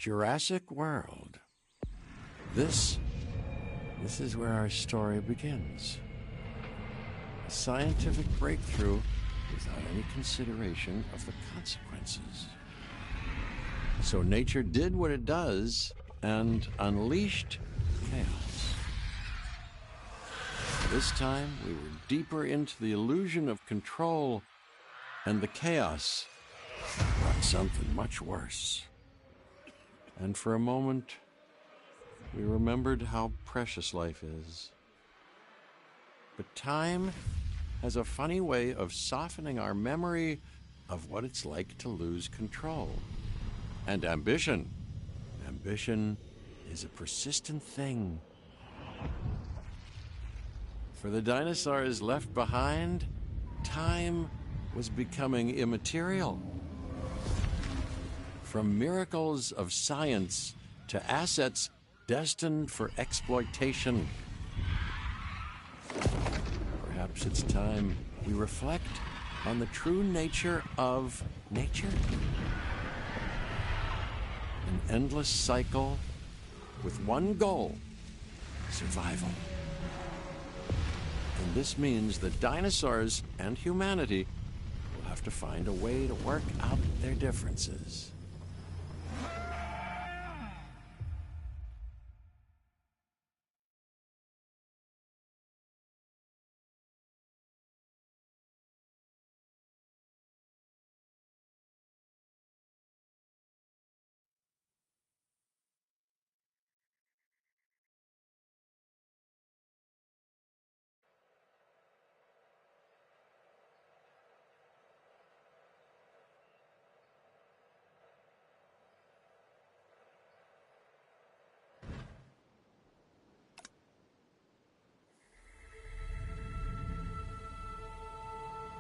Jurassic World. This is where our story begins. A scientific breakthrough without any consideration of the consequences. So nature did what it does and unleashed chaos. This time, we were deeper into the illusion of control, and the chaos brought something much worse. And for a moment, we remembered how precious life is. But time has a funny way of softening our memory of what it's like to lose control. And ambition. Ambition is a persistent thing. For the dinosaurs left behind, time was becoming immaterial. From miracles of science to assets destined for exploitation. Perhaps it's time we reflect on the true nature of nature. An endless cycle with one goal: survival. And this means that dinosaurs and humanity will have to find a way to work out their differences.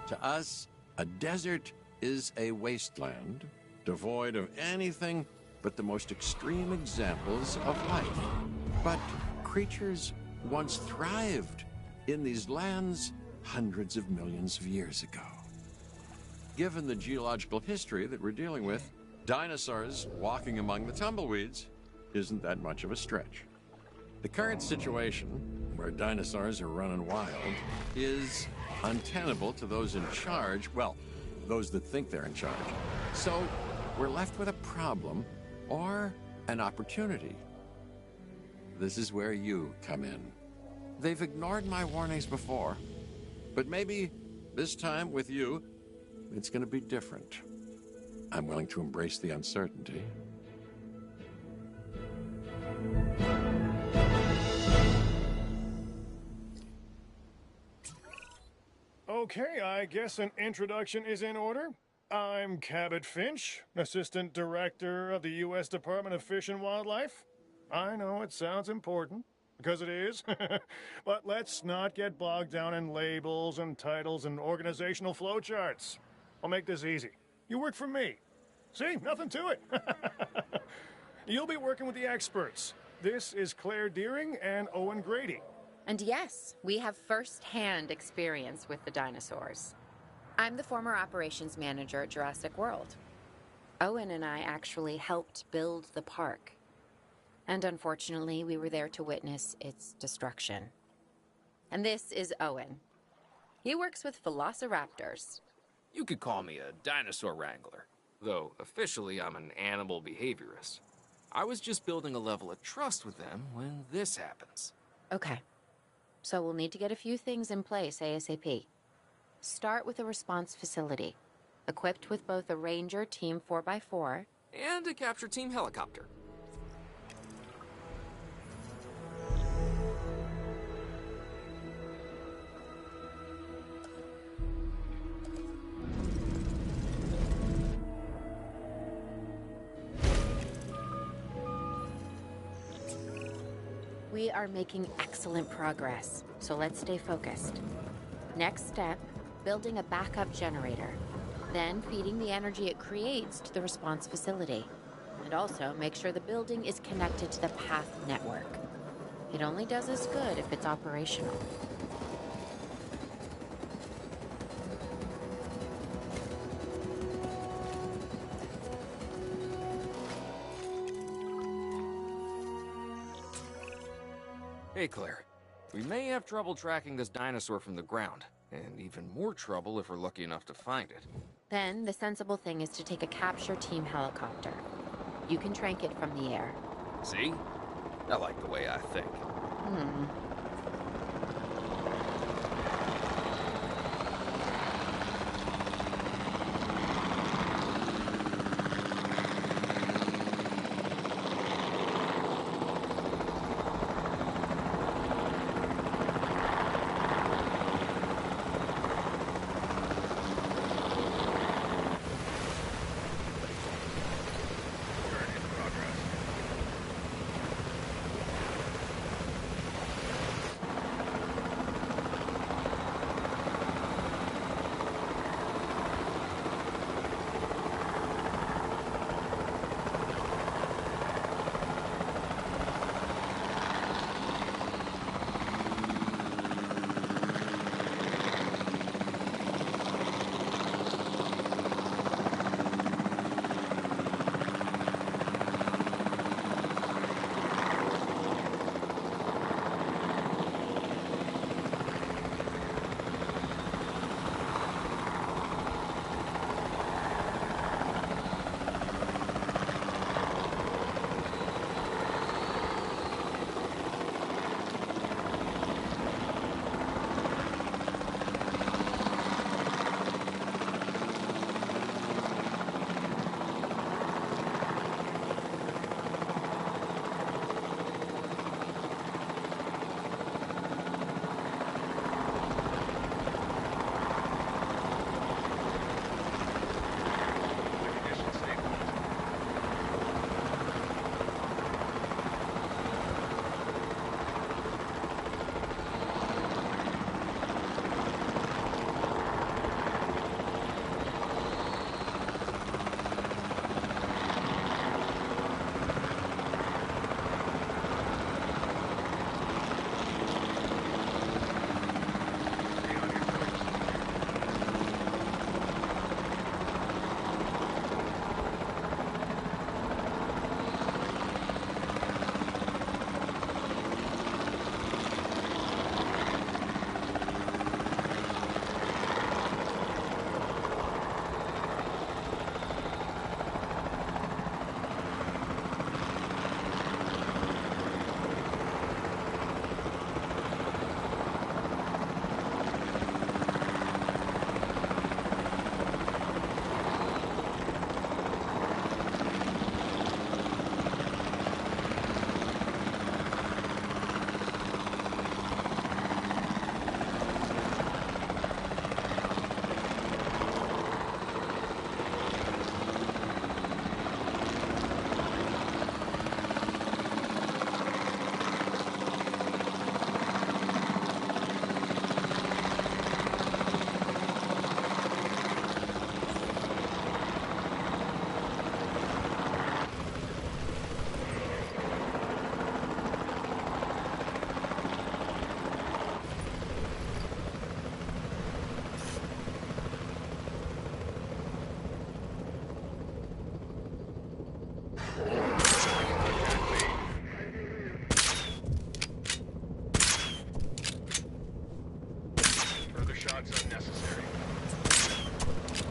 To us, a desert is a wasteland, devoid of anything but the most extreme examples of life. But creatures once thrived in these lands hundreds of millions of years ago. Given the geological history that we're dealing with, dinosaurs walking among the tumbleweeds isn't that much of a stretch. The current situation, where dinosaurs are running wild, is untenable to those in charge, well, those that think they're in charge. So we're left with a problem or an opportunity. This is where you come in. They've ignored my warnings before, but maybe this time with you, it's going to be different. I'm willing to embrace the uncertainty. Okay, I guess an introduction is in order. I'm Cabot Finch, Assistant Director of the U.S. Department of Fish and Wildlife. I know it sounds important, because it is, but let's not get bogged down in labels and titles and organizational flowcharts. I'll make this easy. You work for me. See, nothing to it. You'll be working with the experts. This is Claire Deering and Owen Grady. And yes, we have first-hand experience with the dinosaurs. I'm the former operations manager at Jurassic World. Owen and I actually helped build the park. And unfortunately, we were there to witness its destruction. And this is Owen. He works with velociraptors. You could call me a dinosaur wrangler, though officially I'm an animal behaviorist. I was just building a level of trust with them when this happens. Okay. So we'll need to get a few things in place ASAP. Start with a response facility, equipped with both a Ranger Team 4x4 and a capture team helicopter. We are making excellent progress, so let's stay focused. Next step, building a backup generator. Then feeding the energy it creates to the response facility. And also make sure the building is connected to the path network. It only does us good if it's operational. Hey, Claire. We may have trouble tracking this dinosaur from the ground, and even more trouble if we're lucky enough to find it. Then the sensible thing is to take a capture team helicopter. You can trank it from the air. See? I like the way I think.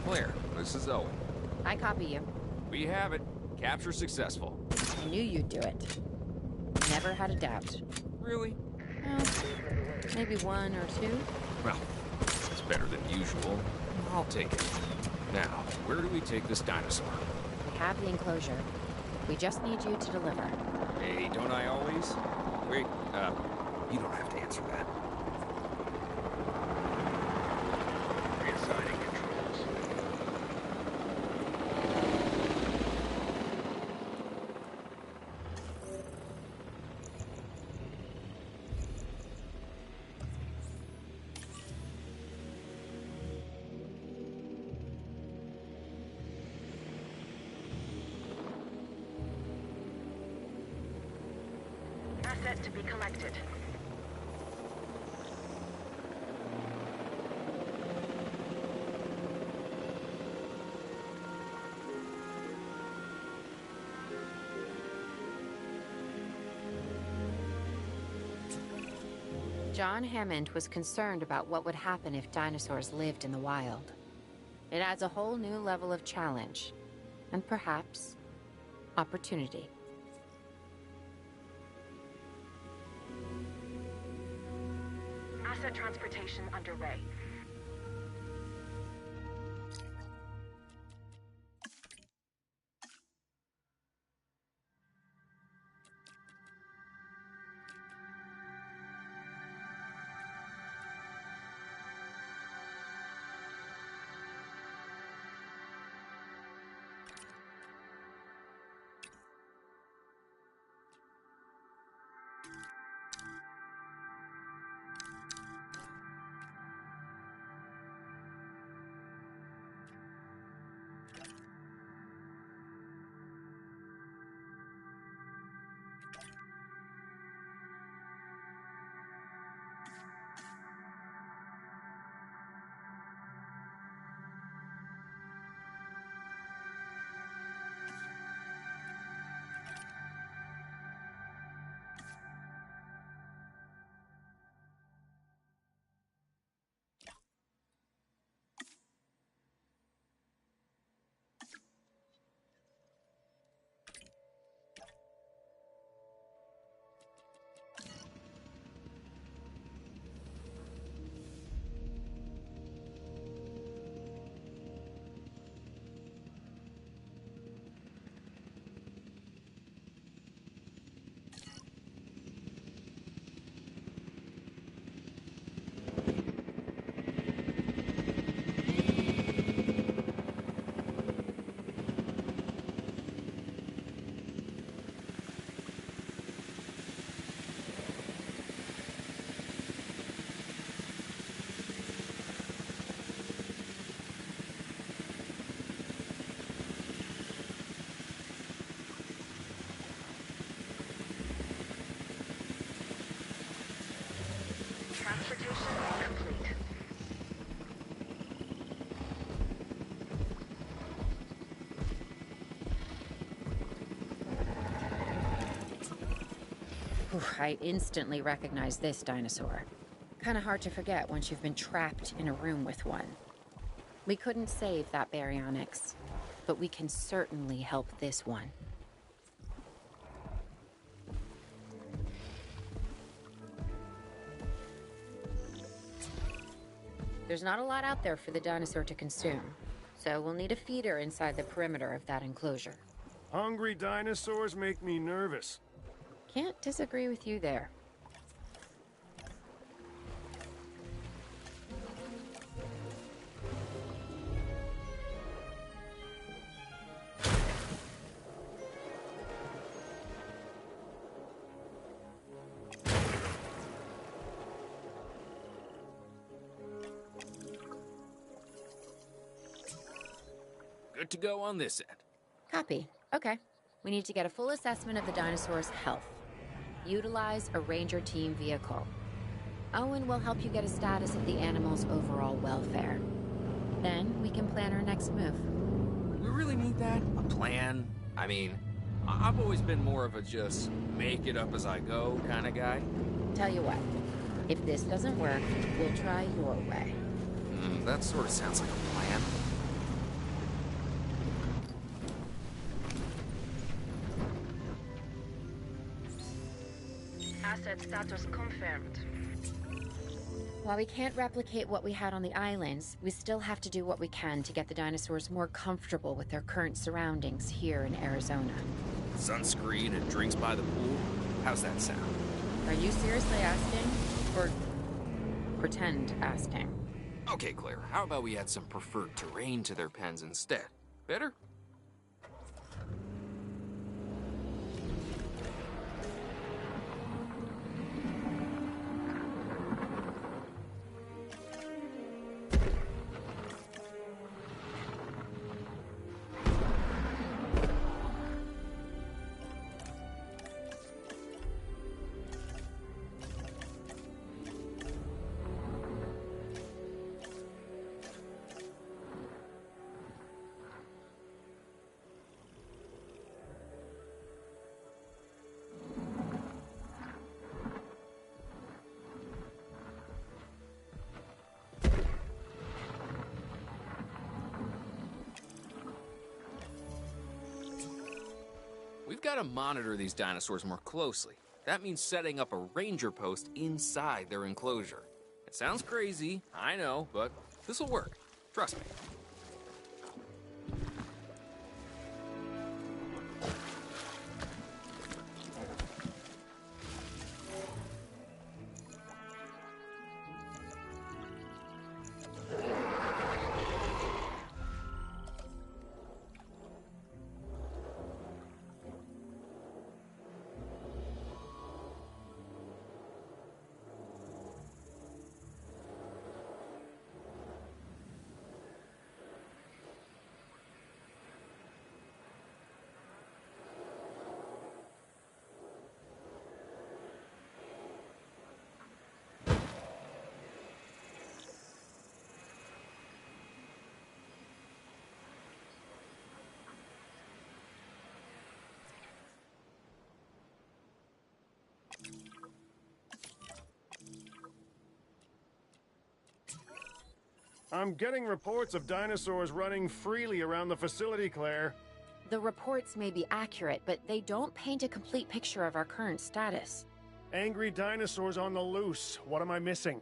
Claire, this is Owen. I copy you. We have it. Capture successful. I knew you'd do it. Never had a doubt. Really? Well, maybe one or two. Well, it's better than usual. I'll take it. Now, where do we take this dinosaur? We have the enclosure. We just need you to deliver. Hey, don't I always? Wait, you don't have to answer that. Reassigning controls. Asset to be collected. John Hammond was concerned about what would happen if dinosaurs lived in the wild. It adds a whole new level of challenge, and perhaps opportunity. Asset transportation underway. Transportation complete. I instantly recognize this dinosaur. Kinda hard to forget once you've been trapped in a room with one. We couldn't save that baryonyx, but we can certainly help this one. There's not a lot out there for the dinosaur to consume, so we'll need a feeder inside the perimeter of that enclosure. Hungry dinosaurs make me nervous. Can't disagree with you there. Good to go on this end. Copy. Okay. We need to get a full assessment of the dinosaur's health. Utilize a ranger team vehicle. Owen will help you get a status of the animal's overall welfare. Then we can plan our next move. We really need that? A plan? I mean, I've always been more of a just make it up as I go kind of guy. Tell you what, if this doesn't work, we'll try your way. That sort of sounds like a plan. Asset status confirmed. While we can't replicate what we had on the islands, we still have to do what we can to get the dinosaurs more comfortable with their current surroundings here in Arizona. Sunscreen and drinks by the pool? How's that sound? Are you seriously asking? Or pretend asking? Okay, Claire, how about we add some preferred terrain to their pens instead? Better? got to monitor these dinosaurs more closely. That means setting up a ranger post inside their enclosure. It sounds crazy, I know, but this'll work. Trust me. I'm getting reports of dinosaurs running freely around the facility, Claire. The reports may be accurate, but they don't paint a complete picture of our current status. Angry dinosaurs on the loose. What am I missing?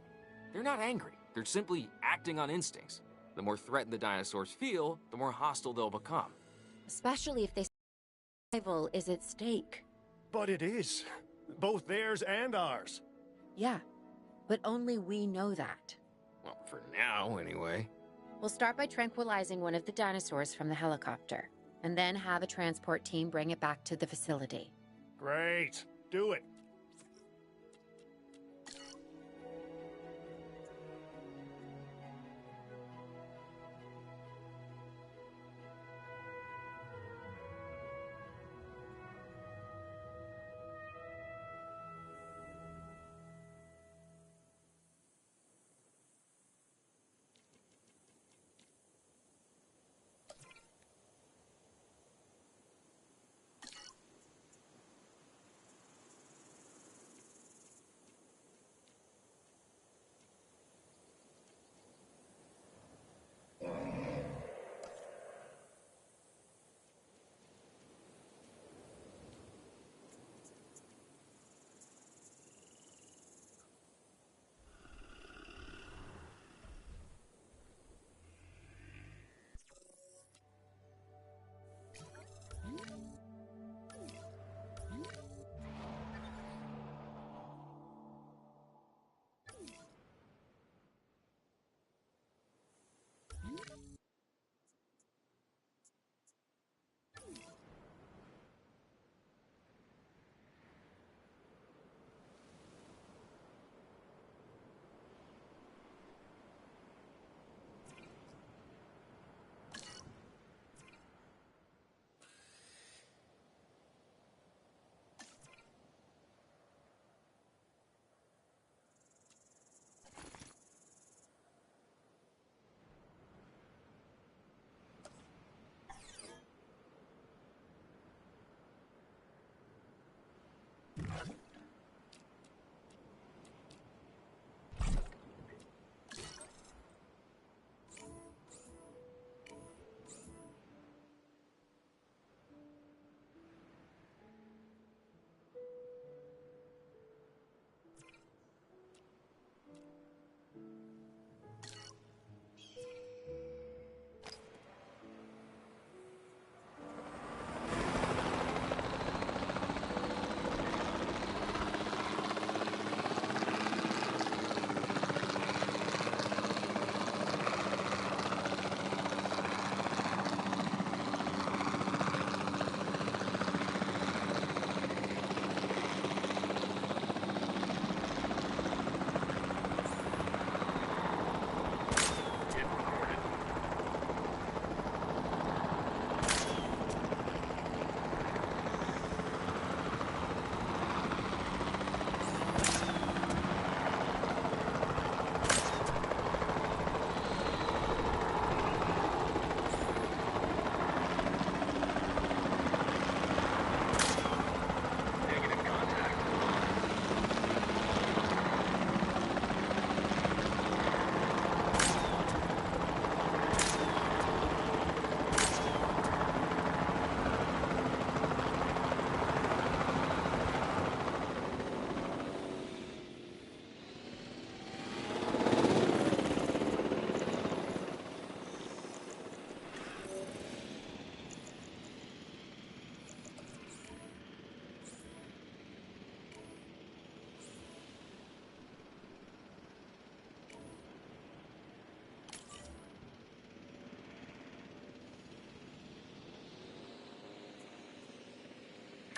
They're not angry. They're simply acting on instincts. The more threatened the dinosaurs feel, the more hostile they'll become. Especially if they survival is at stake. But it is. Both theirs and ours. Yeah, but only we know that. Well, for now, anyway. We'll start by tranquilizing one of the dinosaurs from the helicopter, and then have a transport team bring it back to the facility. Great. Do it.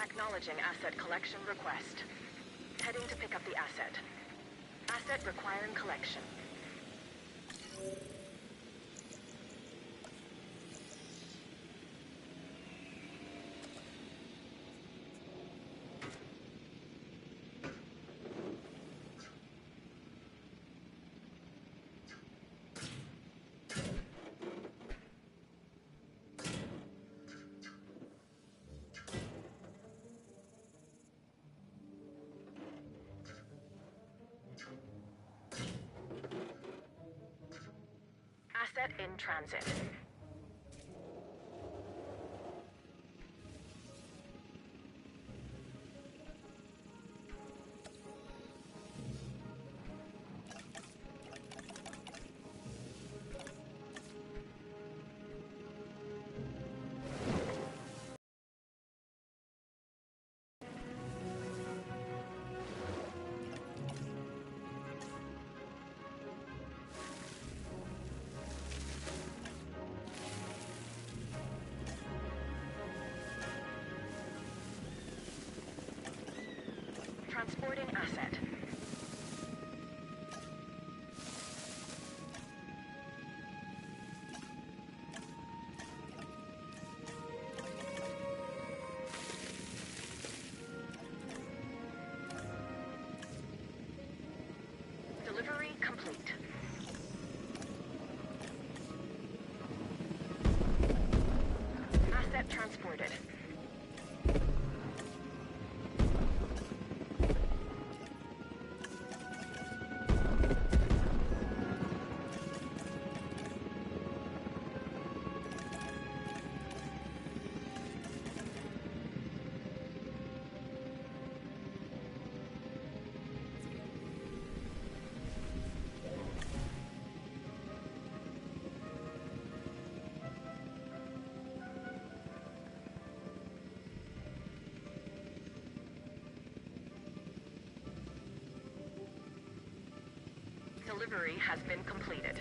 Acknowledging asset collection request. Heading to pick up the asset. Asset requiring collection. Asset in transit. Transporting asset. Delivery complete. Asset transported. Delivery has been completed.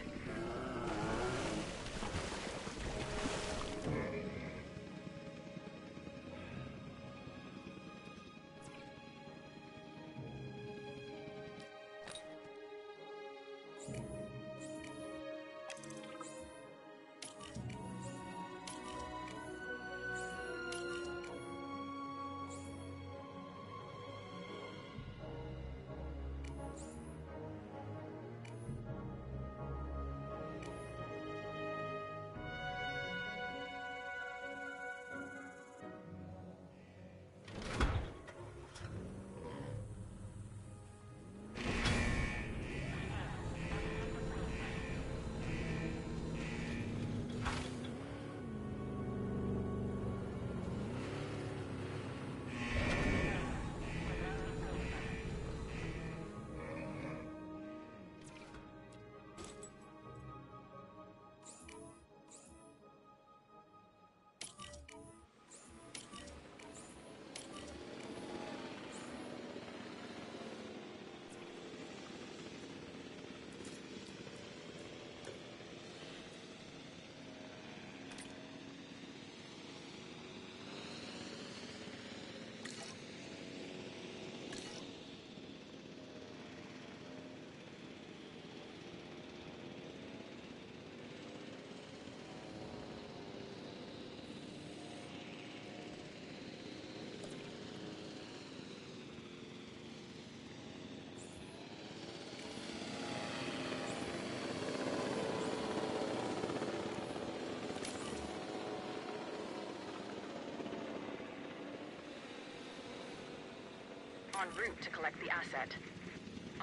En route to collect the asset.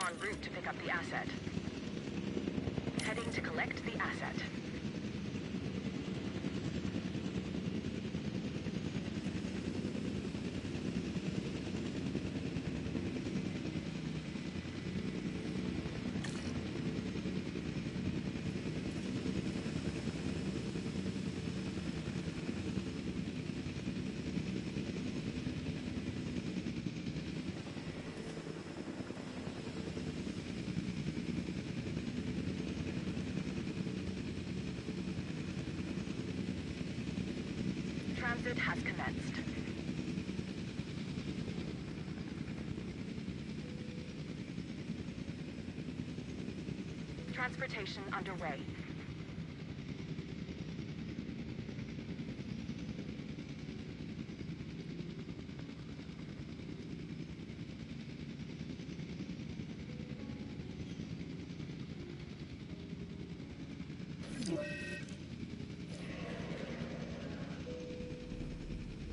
En route to pick up the asset. Heading to collect the asset. Transit has commenced. Transportation underway.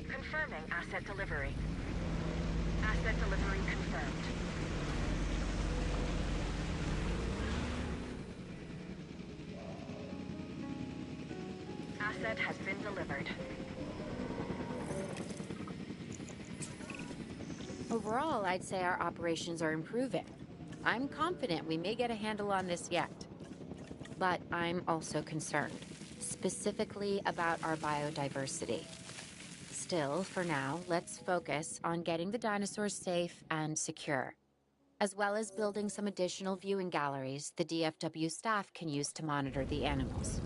Confirming asset delivery. Asset delivery confirmed. Asset has been delivered. Overall, I'd say our operations are improving. I'm confident we may get a handle on this yet. But I'm also concerned, specifically about our biodiversity. Still, for now, let's focus on getting the dinosaurs safe and secure, as well as building some additional viewing galleries the DFW staff can use to monitor the animals.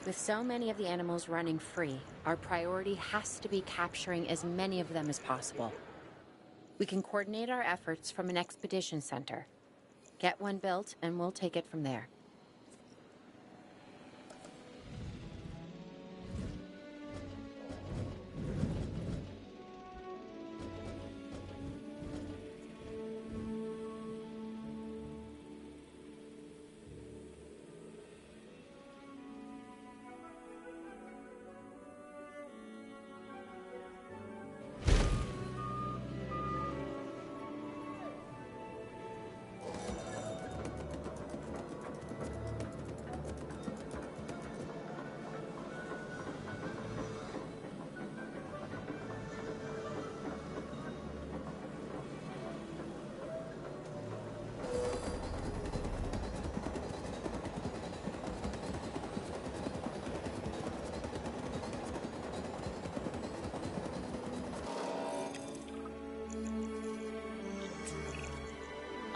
With so many of the animals running free, our priority has to be capturing as many of them as possible. We can coordinate our efforts from an expedition center. Get one built, and we'll take it from there.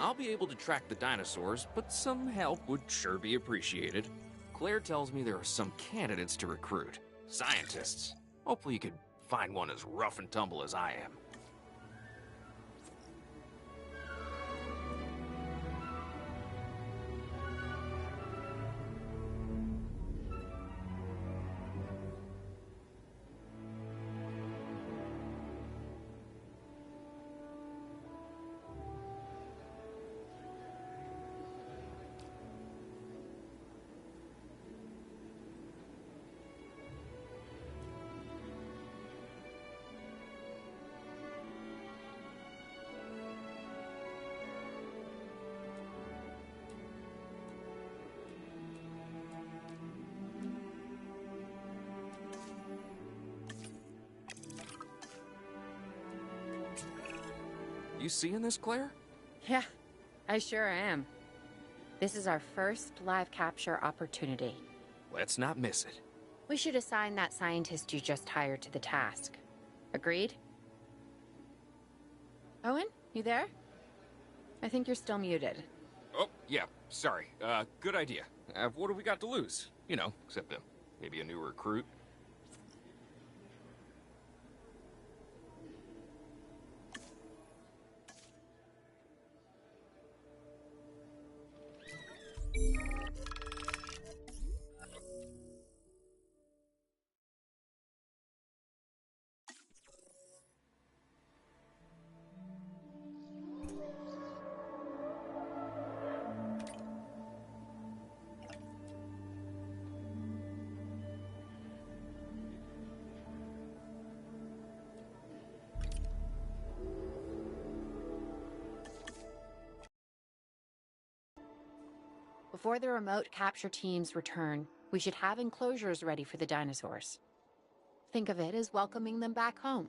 I'll be able to track the dinosaurs, but some help would sure be appreciated. Claire tells me there are some candidates to recruit. Scientists. Hopefully you could find one as rough and tumble as I am. You seeing this, Claire? Yeah, I sure am. This is our first live capture opportunity. Let's not miss it. We should assign that scientist you just hired to the task. Agreed? Owen, you there? I think you're still muted. Oh, yeah, sorry. Good idea. What do we got to lose? You know, except maybe a new recruit. Before the remote capture teams return, we should have enclosures ready for the dinosaurs. Think of it as welcoming them back home.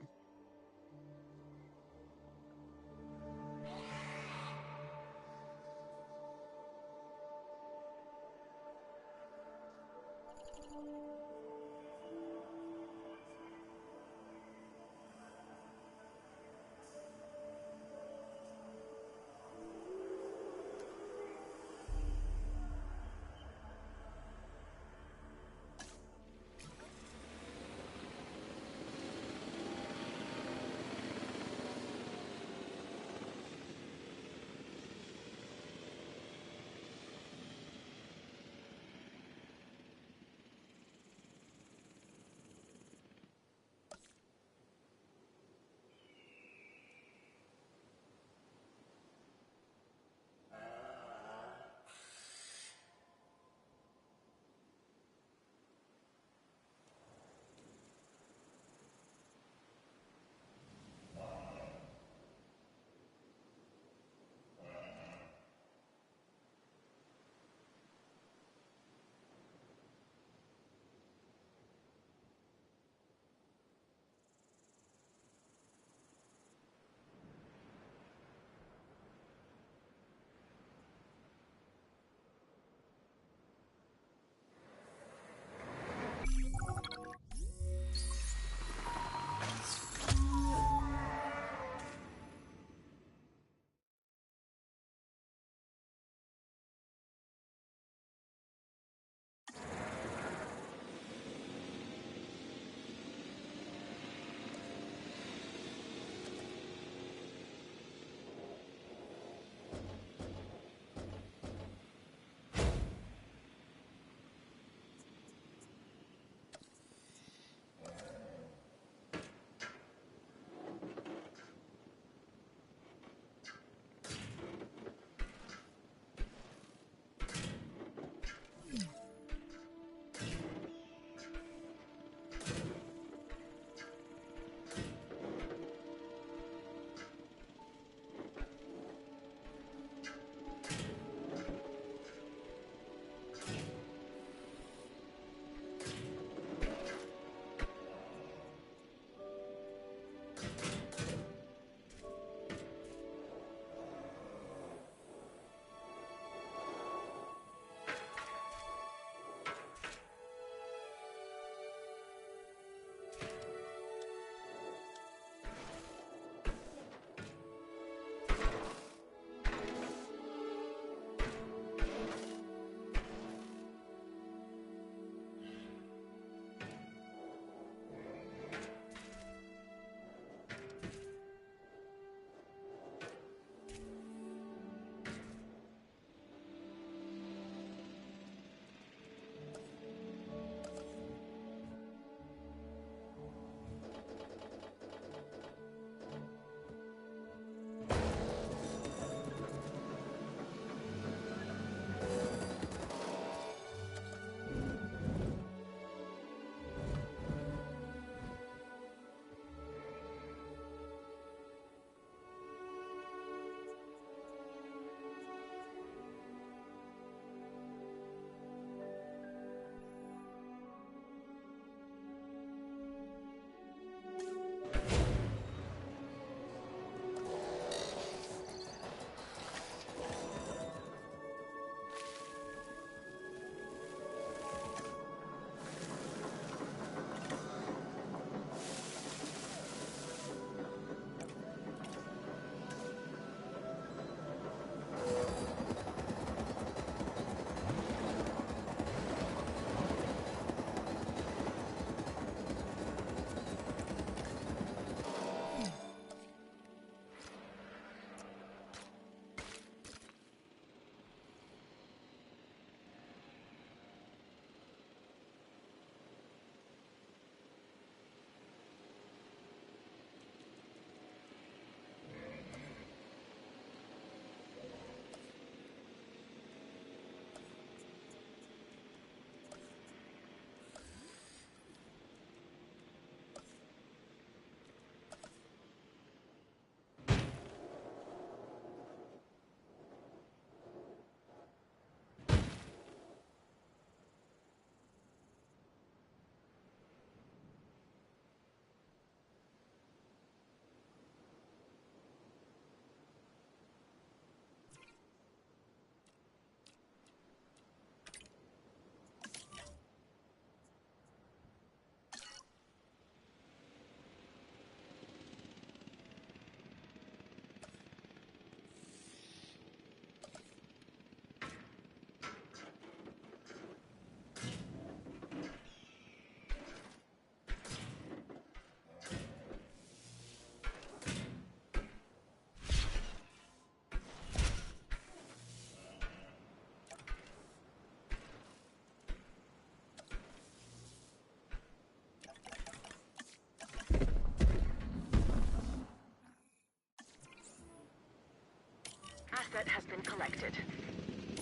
Asset has been collected.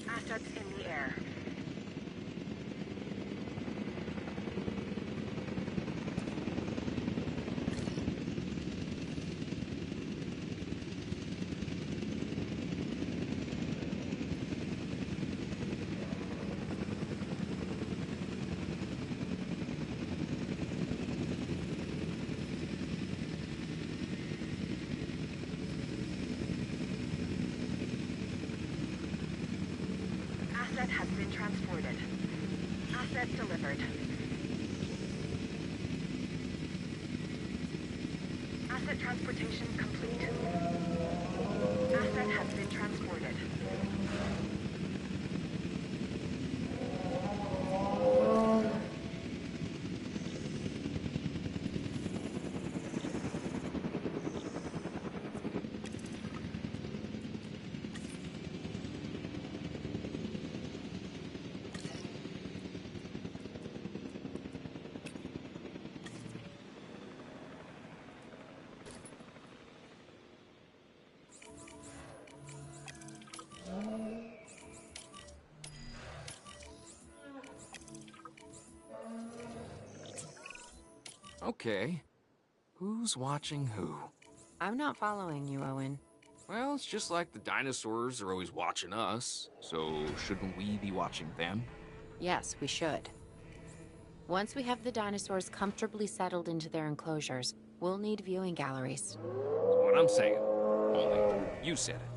Assets in the air. Asset has been transported. Asset delivered. Asset transportation complete. Asset has been transported. Okay. Who's watching who? I'm not following you, Owen. Well, it's just like the dinosaurs are always watching us, so shouldn't we be watching them? Yes, we should. Once we have the dinosaurs comfortably settled into their enclosures, we'll need viewing galleries. That's what I'm saying. Only you said it.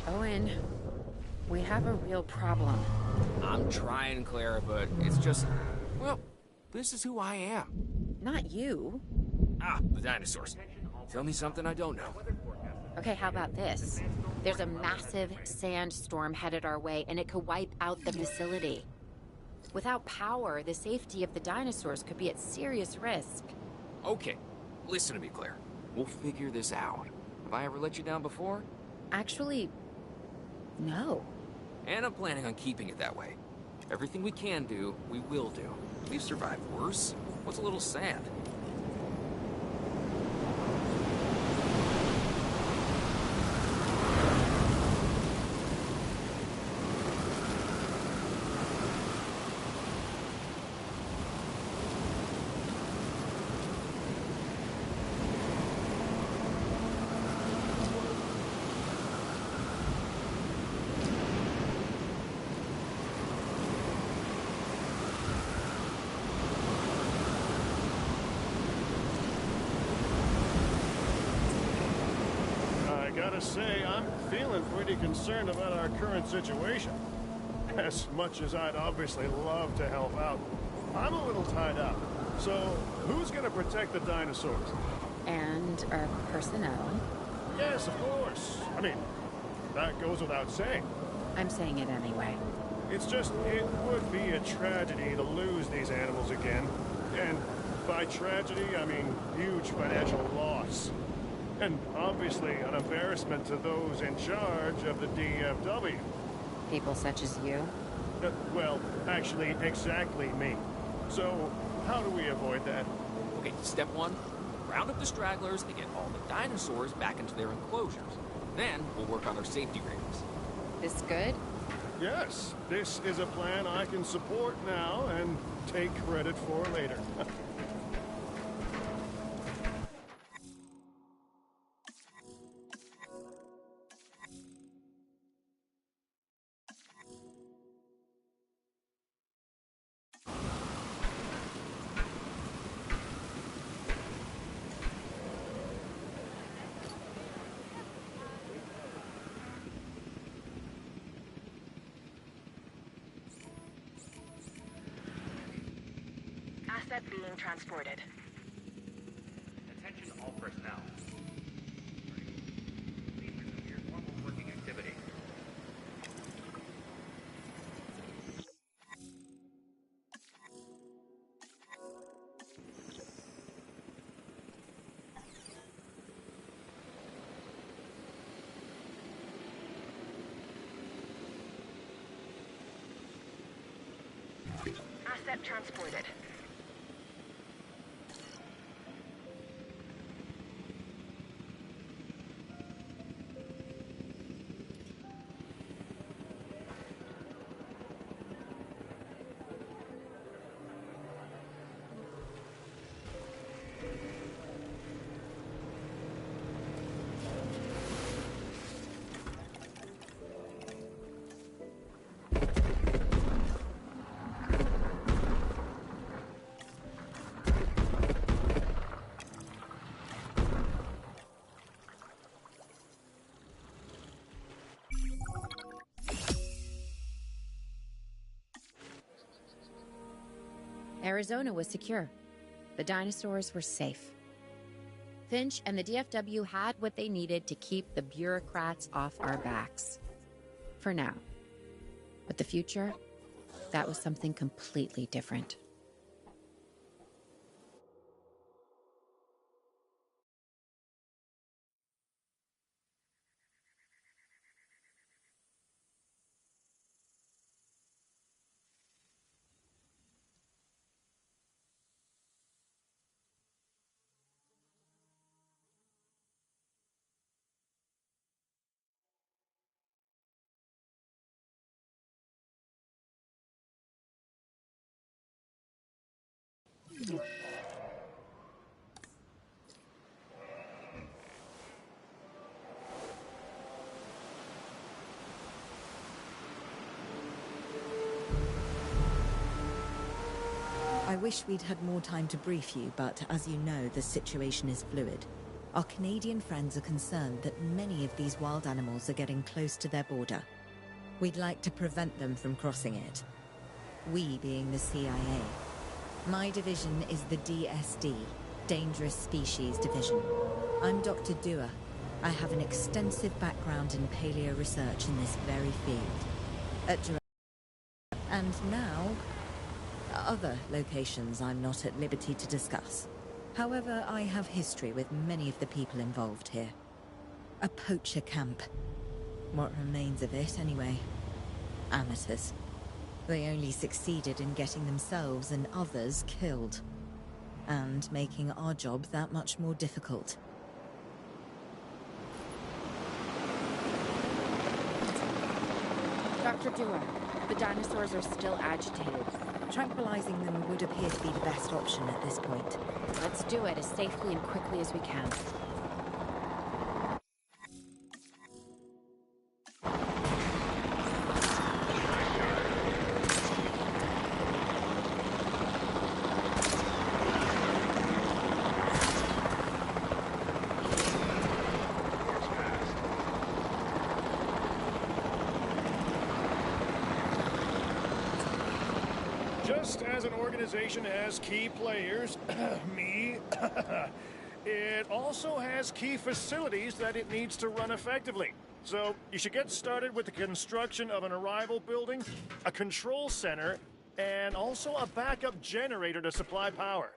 Owen, we have a real problem. I'm trying, Clara, but it's just, well, this is who I am. Not you. Ah, the dinosaurs. Tell me something I don't know. Okay, how about this? There's a massive sandstorm headed our way, and it could wipe out the facility. Without power, the safety of the dinosaurs could be at serious risk. Okay, listen to me, Claire. We'll figure this out. Have I ever let you down before? Actually, no. And I'm planning on keeping it that way. Everything we can do, we will do. We've survived worse. What's a little sad? Gotta say, I'm feeling pretty concerned about our current situation. As much as I'd obviously love to help out, I'm a little tied up. So, who's gonna protect the dinosaurs? And our personnel. Yes, of course. I mean, that goes without saying. I'm saying it anyway. It's just, it would be a tragedy to lose these animals again. And by tragedy, I mean huge financial loss. And obviously an embarrassment to those in charge of the DFW. People such as you? Well, actually, exactly me. So, how do we avoid that? Okay, step one, round up the stragglers and get all the dinosaurs back into their enclosures. Then, we'll work on their safety rings. This good? Yes, this is a plan I can support now and take credit for later. Asset being transported. Attention all personnel. Please resume your normal working activity. Asset transported. Arizona was secure. The dinosaurs were safe. Finch and the DFW had what they needed to keep the bureaucrats off our backs. For now. But the future, that was something completely different. I wish we'd had more time to brief you, but as you know, the situation is fluid. Our Canadian friends are concerned that many of these wild animals are getting close to their border. We'd like to prevent them from crossing it. We being the CIA. My division is the DSD, Dangerous Species Division. I'm Dr. Dua. I have an extensive background in paleo research in this very field. At Jurassic and now, other locations I'm not at liberty to discuss. However, I have history with many of the people involved here. A poacher camp. What remains of it, anyway. Amateurs. They only succeeded in getting themselves and others killed. And making our job that much more difficult. Dr. Dua, the dinosaurs are still agitated. Tranquilizing them would appear to be the best option at this point. Let's do it as safely and quickly as we can. Just as an organization has key players, me, it also has key facilities that it needs to run effectively. So you should get started with the construction of an arrival building, a control center, and also a backup generator to supply power.